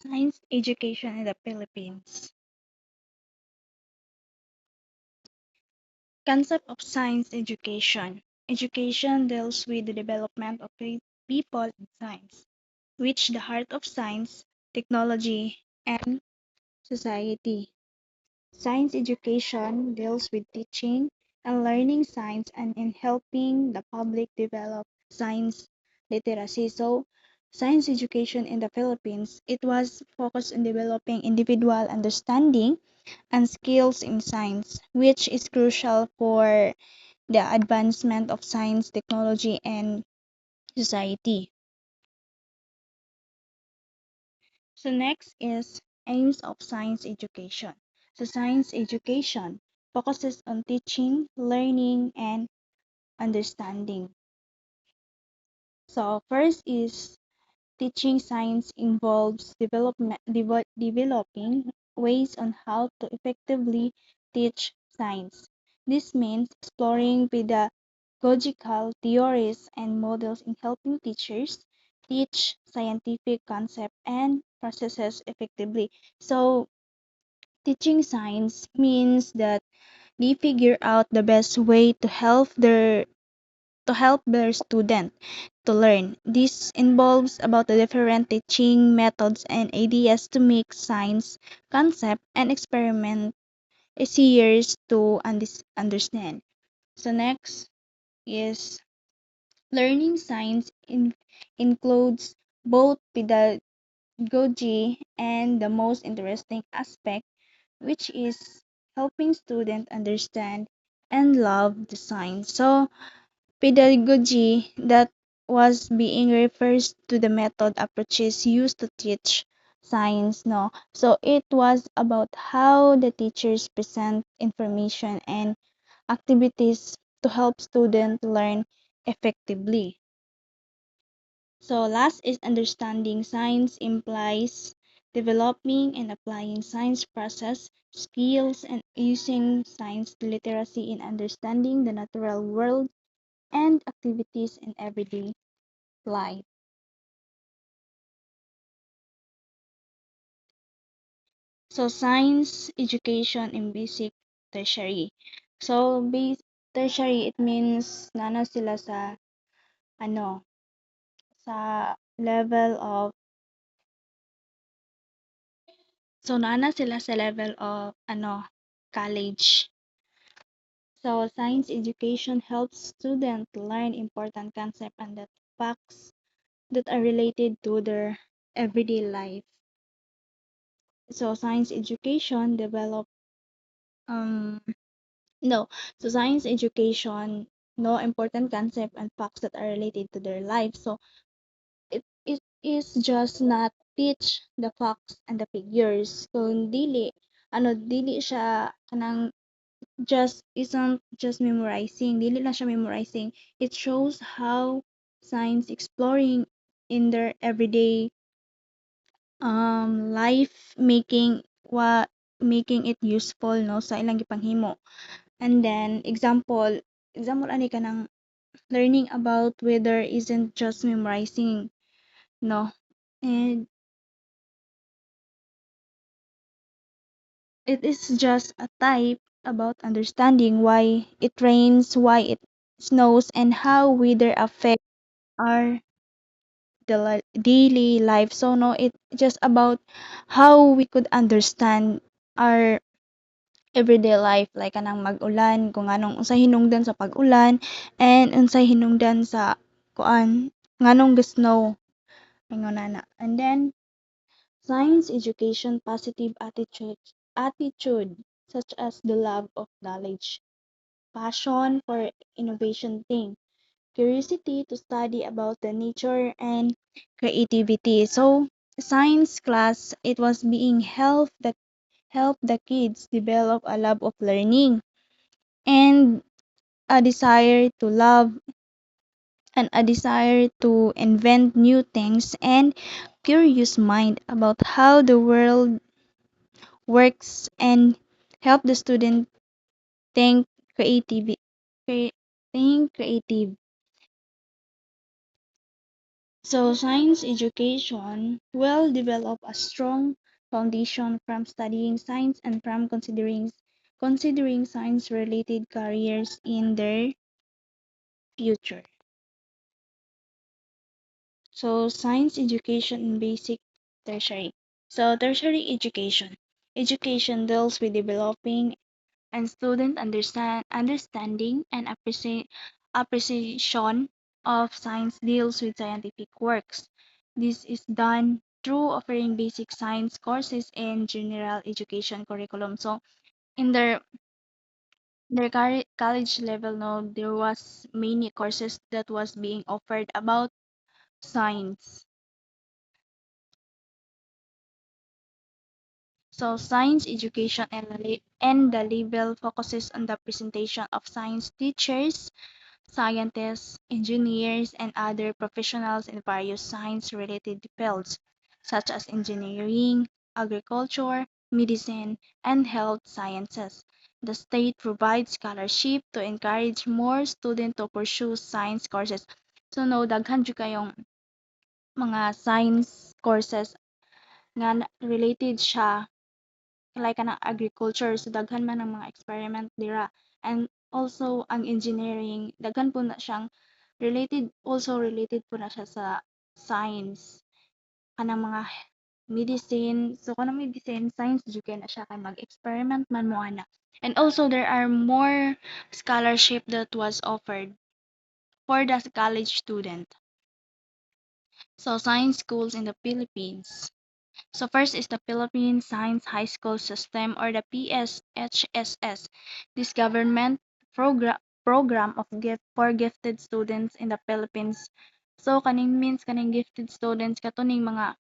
Science education in the Philippines. Concept of science education. Education deals with the development of people in science, which the heart of science, technology, and society. Science education deals with teaching and learning science and in helping the public develop science literacy. So, science education in the Philippines, it was focused on developing individual understanding and skills in science, which is crucial for the advancement of science, technology, and society. So next is aims of science education. So science education focuses on teaching, learning, and understanding. So first is teaching science involves developing ways on how to effectively teach science. This means exploring pedagogical theories and models in helping teachers teach scientific concepts and processes effectively. So, teaching science means that they figure out the best way to help their student to learn. This involves about the different teaching methods and ideas to make science concept and experiment easier to understand. So next is learning science includes both pedagogy and the most interesting aspect, which is helping students understand and love the science. So pedagogy that was being refers to the method approaches used to teach science, no? So it was about how the teachers present information and activities to help students learn effectively. So last is understanding science implies developing and applying science process, skills, and using science literacy in understanding the natural world and activities in everyday life. So science education in basic tertiary. So tertiary it means nana sila sa ano sa level of nana sila sa level of college. So science education helps students learn important concepts and that facts that are related to their everyday life. So science education develop um no, so science education no important concept and facts that are related to their life. So it is just not teach the facts and the figures. Kung dili siya kanang just isn't just memorizing. Dili lang siya memorizing. It shows how science exploring in their everyday life making it useful no sa ilang gipanghimo. And then example ani ka ng learning about weather isn't just memorizing, no. And it is just a type about understanding why it rains, why it snows, and how weather affect our daily life. So no, it just about how we could understand our everyday life like kanang mag-ulan kung anong unsay hinungdan sa pag-ulan and unsay hinungdan sa kuan nganong snow ingon na. And then science education positive attitude such as the love of knowledge, passion for innovation thing, curiosity to study about the nature and creativity. So science class it was being help the kids develop a love of learning and a desire to love and a desire to invent new things and curious mind about how the world works and help the student think creative think creative So science education will develop a strong foundation from studying science and from considering science related careers in their future. So science education in basic tertiary. So tertiary education. Education deals with developing and student understanding and appreciation of science deals with scientific works. This is done through offering basic science courses and general education curriculum. So in their college level, no, there was many courses that was being offered about science. So science education and the level focuses on the presentation of science teachers, scientists, engineers, and other professionals in various science-related fields, such as engineering, agriculture, medicine, and health sciences. The state provides scholarship to encourage more students to pursue science courses. So no, daghan jud kayong mga science courses nga related siya like kanang agriculture, so daghan man ang mga experiment dira. And also ang engineering, daghan po na siyang related po na siya sa science. Kanang mga medicine, so kanang medicine, science jud kay na siya kay mag-experiment man mo ana. And also there are more scholarship that was offered for the college student. So science schools in the Philippines. So first is the Philippine Science High School System or the PSHSS. This government program of gift for gifted students in the Philippines. So kaning means kaning gifted students katuning mga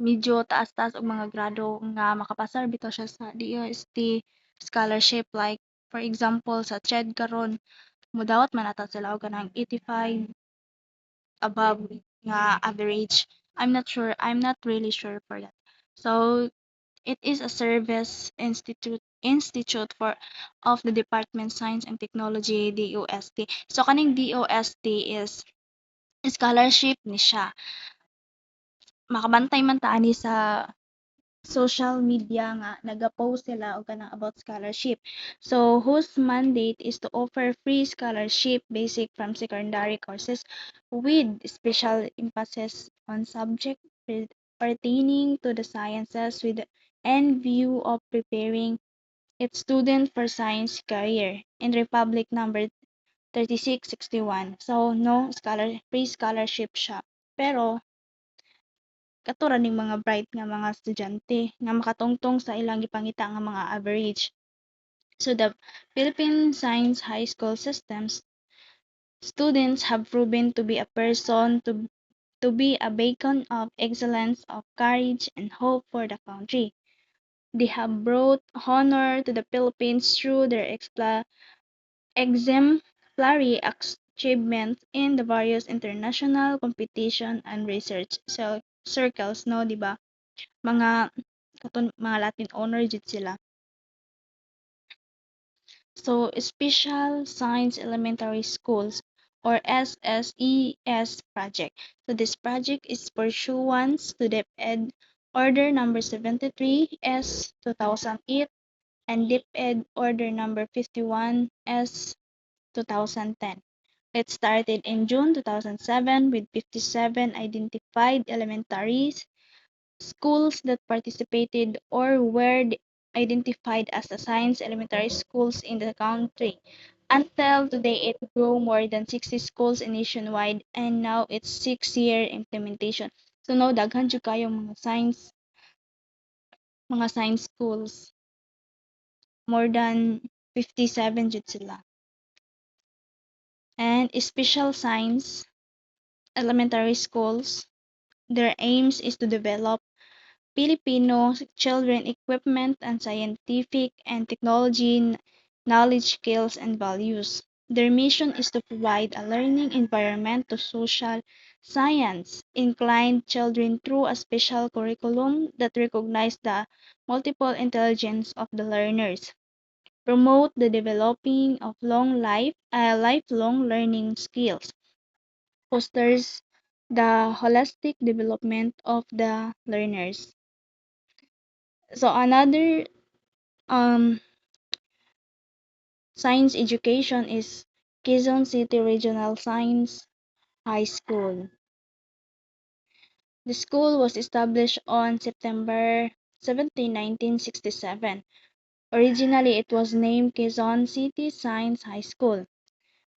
medyo taas-taas og mga grado nga makapasar bitaw siya sa DOST scholarship, like for example sa CHED karon mudawat man ata sila og kanang 85 above nga average. I'm not really sure for that. So it is a service institute for of the Department of Science and Technology, DOST. So kaning DOST is scholarship ni siya. Makabantay man ta ani sa social media nga nagapost sila og kanang about scholarship. So whose mandate is to offer free scholarship basic from secondary courses with special emphasis on subject pertaining to the sciences with the end view of preparing its student for science career in Republic number 3661. So no free scholarship siya. Pero katura ning mga bright nga mga estudyante nga makatungtong sa ilang gipangita nga mga average. So the Philippine Science High School systems students have proven to be a person to be a beacon of excellence, of courage and hope for the country. They have brought honor to the Philippines through their exemplary achievements in the various international competition and research circles, no, di ba? Mga Latin honor jud sila. So Special Science Elementary Schools or SSES project. So this project is pursuant to DepEd Order number 73 S 2008 and DepEd Order number 51 S 2010. It started in June 2007 with 57 identified elementary schools that participated or were identified as the science elementary schools in the country. Until today, it grew more than 60 schools nationwide and now it's 6-year implementation. So now daghan jud kayo mga science schools. More than 57 jud sila. And special science elementary schools, their aims is to develop Filipino children equipment and scientific and technology knowledge, skills, and values. Their mission is to provide a learning environment to social science inclined children through a special curriculum that recognizes the multiple intelligence of the learners, promote the developing of lifelong learning skills, fosters the holistic development of the learners. So another um, science education is Quezon City Regional Science High School. The school was established on September 17, 1967. Originally, it was named Quezon City Science High School,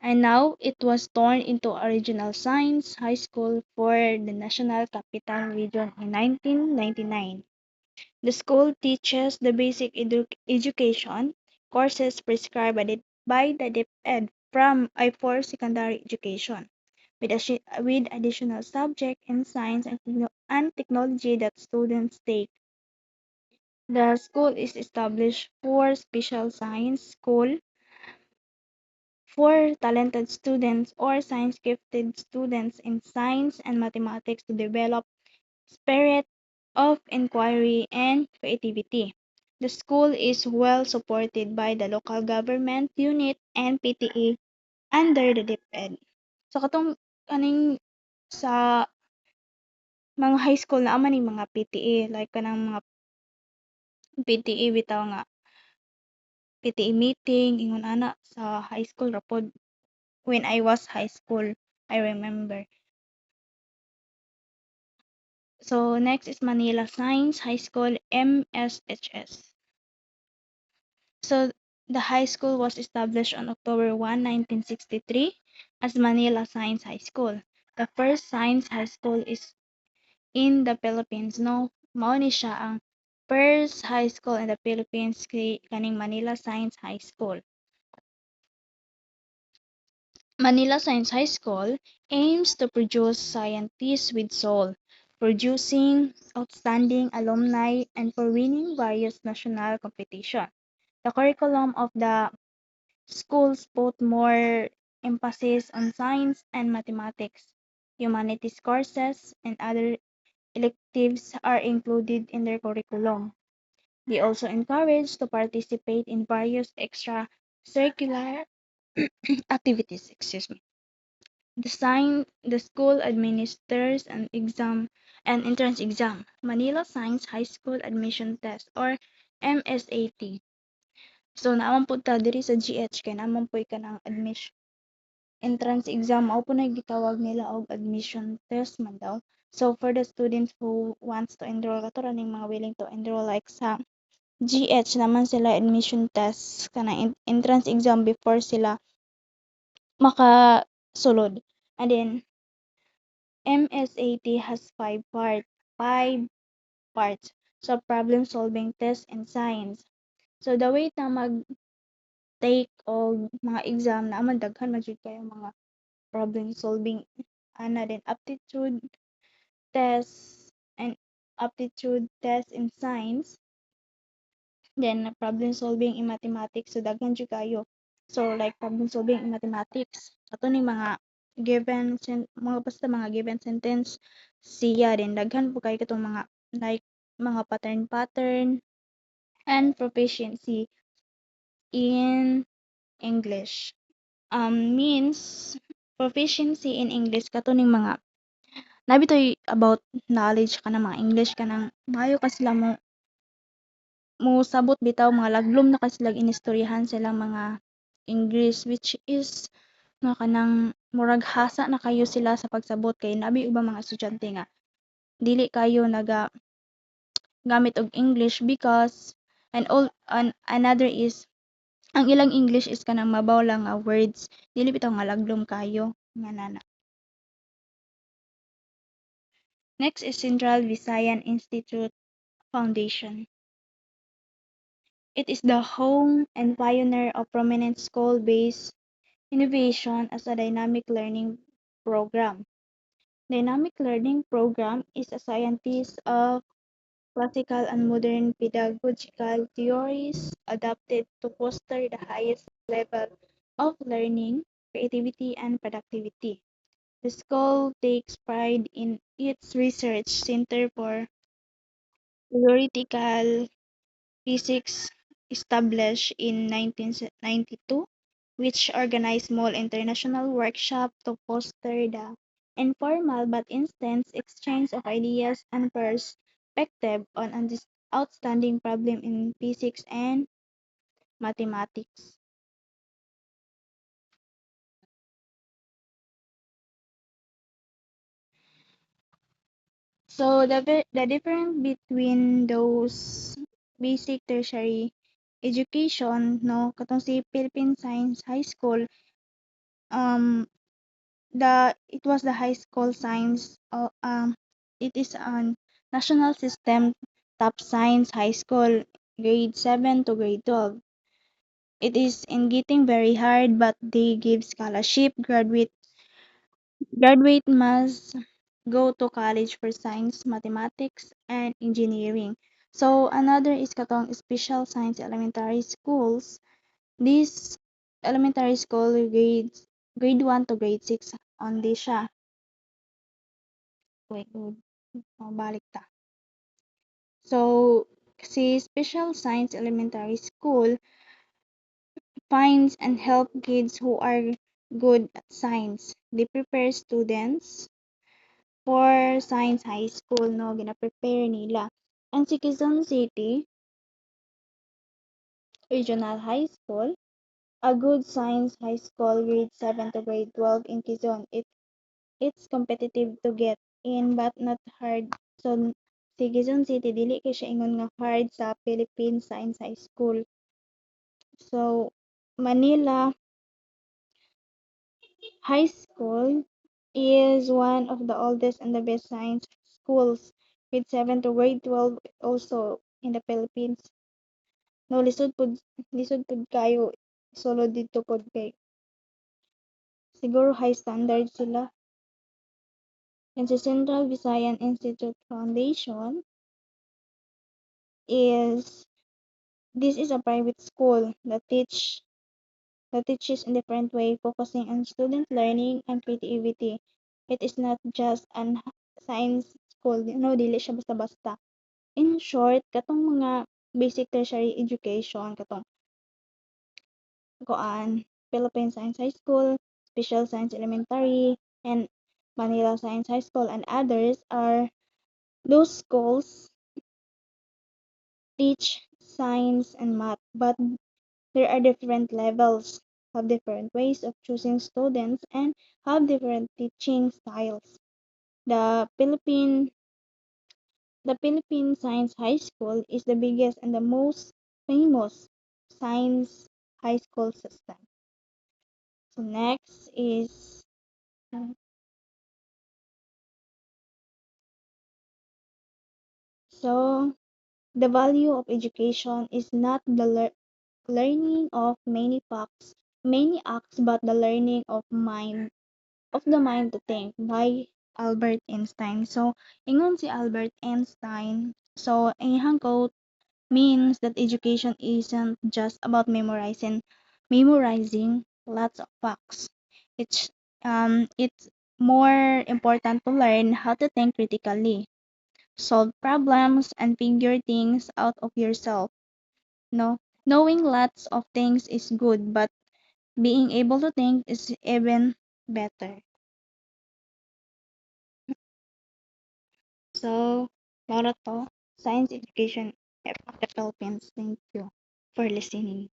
and now it was turned into a regional science high school for the National Capital Region in 1999. The school teaches the basic education courses prescribed by the DepEd from I4 secondary education, with additional subjects in science and technology that students take. The school is established for special science school for talented students or science gifted students in science and mathematics to develop spirit of inquiry and creativity. The school is well supported by the local government unit and PTA under the DepEd. So katong kaning sa mga high school na man mga PTA like kanang mga PTA bitaw nga PTA meeting ingon ana sa high school ra pod when I was high school I remember. So next is Manila Science High School MSHS. So the high school was established on October 1, 1963 as Manila Science High School. The first science high school is in the Philippines. No, mao ni siya ang first high school in the Philippines kaning Manila Science High School. Manila Science High School aims to produce scientists with soul, producing outstanding alumni and for winning various national competitions. The curriculum of the schools put more emphasis on science and mathematics. Humanities courses and other electives are included in their curriculum. They also encourage to participate in various extracurricular activities. Excuse me. The school administers an entrance exam, Manila Science High School Admission Test or MSAT. So naman po ta diri sa GH kay naman po kanang admission entrance exam mao po na gitawag nila og admission test man daw. So for the students who wants to enroll kato ning mga willing to enroll like sa GH naman sila admission test kanang entrance exam before sila makasulod. And then MSAT has five parts. So problem solving test and science. So the way ta mag take og mga exam na man daghan man jud kayo mga problem solving ana din aptitude test and aptitude test in science, then problem solving in mathematics, so daghan jud kayo. So like problem solving in mathematics ato ni mga mga basta mga given sentence siya din daghan po kayo katong mga like mga pattern and proficiency in English. Means proficiency in English kato ning mga nabitoy about knowledge ka ng mga English ka ng maayo ka sila mo sabot bitaw mga laglom na ka sila inistoryahan silang mga English which is nga kanang murag hasa na kayo sila sa pagsabot kay nabi ubang mga estudyante nga dili kayo naga gamit og English because and another is ang ilang English is kanang mabaw lang nga words dili bitaw nga laglom kayo nga nana. Next is Central Visayan Institute Foundation. It is the home and pioneer of prominent school-based innovation as a dynamic learning program. Dynamic learning program is a scientist of classical and modern pedagogical theories adapted to foster the highest level of learning, creativity, and productivity. The school takes pride in its research center for theoretical physics established in 1992, which organized small international workshops to foster the informal but intense exchange of ideas and perspective on an outstanding problem in physics and mathematics. So the difference between those basic tertiary education, no, katong si Philippine Science High School, um it was the high school science, it is an national system top science high school, grade 7 to grade 12. It is in getting very hard, but they give scholarship. Graduate must go to college for science, mathematics, and engineering. So another is katong special science elementary schools. This elementary school grade 1 to grade 6 only siya. Wait, balik ta. So, si Special Science Elementary School finds and help kids who are good at science. They prepare students for science high school, no, gina-prepare nila. And si Quezon City Regional High School, a good science high school grade 7 to grade 12 in Quezon. It's competitive to get in but not hard. So si Quezon City dili kay siya ingon nga hard sa Philippine Science High School. So Manila High School is one of the oldest and the best science schools, grade 7 to grade 12 also in the Philippines. No, lisod pud kayo solo dito pod kay siguro high standard sila. And sa Central Visayan Institute Foundation is this is a private school that teaches in different way, focusing on student learning and creativity. It is not just an science school, no, dili siya basta-basta. In short, katong mga basic tertiary education, katong kuan, Philippine Science High School, Special Science Elementary, and Manila Science High School, and others are those schools teach science and math, but there are different levels, have different ways of choosing students, and have different teaching styles. The Philippine the Philippine Science High School is the biggest and the most famous science high school system. So next is so the value of education is not the learning of many acts, but the learning of the mind to think by Albert Einstein. So, ingon si Albert Einstein, so iyang quote means that education isn't just about memorizing lots of facts. It's more important to learn how to think critically, solve problems, and figure things out of yourself. No, knowing lots of things is good, but being able to think is even better. So, mao to science education of the Philippines. Thank you for listening.